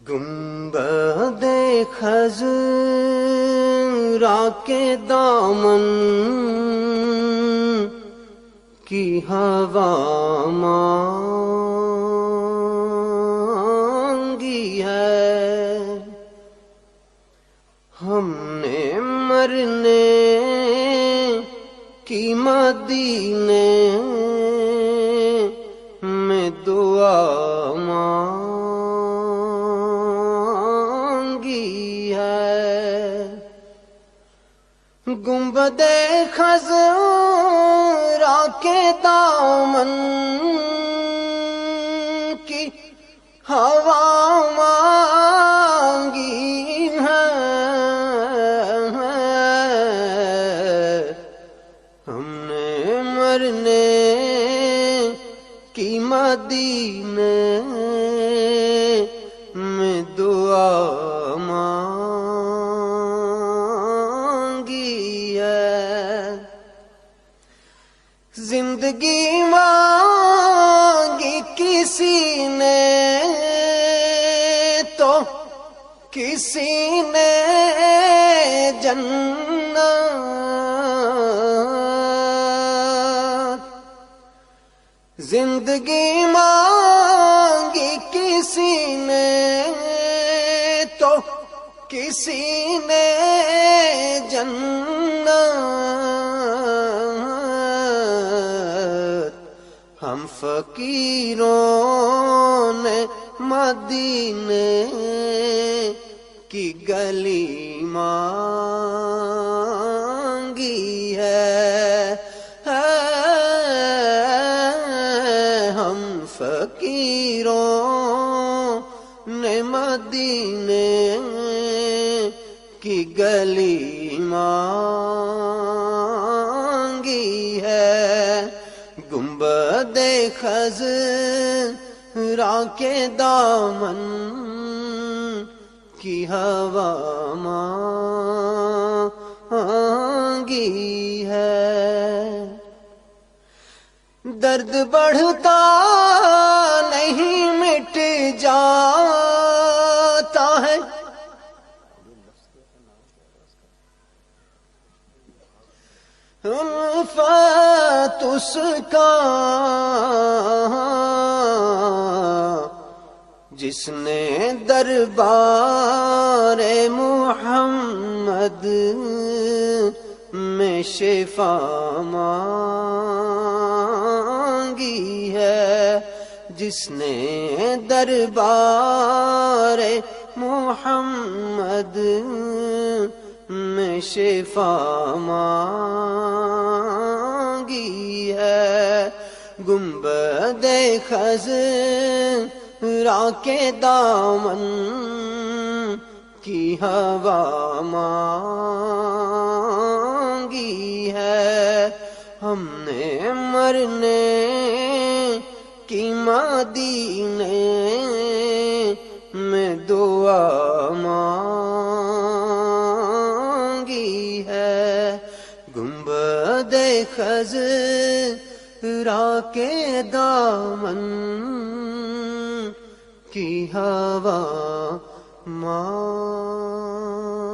گنبد خضرا کے دامن کی ہوا مانگی ہے، ہم نے مرنے کی مدینے میں دعا مانگی ہے۔ گنبد خضرا کے دامن کی ہوا مانگی ہے، ہم نے مرنے کی مدینے میں دعا مانگی ہے۔ زندگی مانگی کسی نے تو کسی نے جنت، زندگی مانگی کسی نے تو کسی نے جنت، ہم فقیروں نے مدینے کی گلی مانگی ہے، ہم فقیروں نے مدینے کی گلی مانگی ہے۔ گنبد خضرا کے دامن کی ہوا مانگی ہے۔ درد بڑھتا نہیں مٹ جاتا ہے، الفت اس کا جس نے دربار محمد میں شفا مانگی ہے، جس نے دربار محمد میں شفا مانگی ہے۔ گنبد خضرا کے دامن کی ہوا مانگی ہے، ہم نے مرنے کی مدینے میں دعا مانگی ہے۔ گنبد خضرا کے دامن کی ہوا مانگی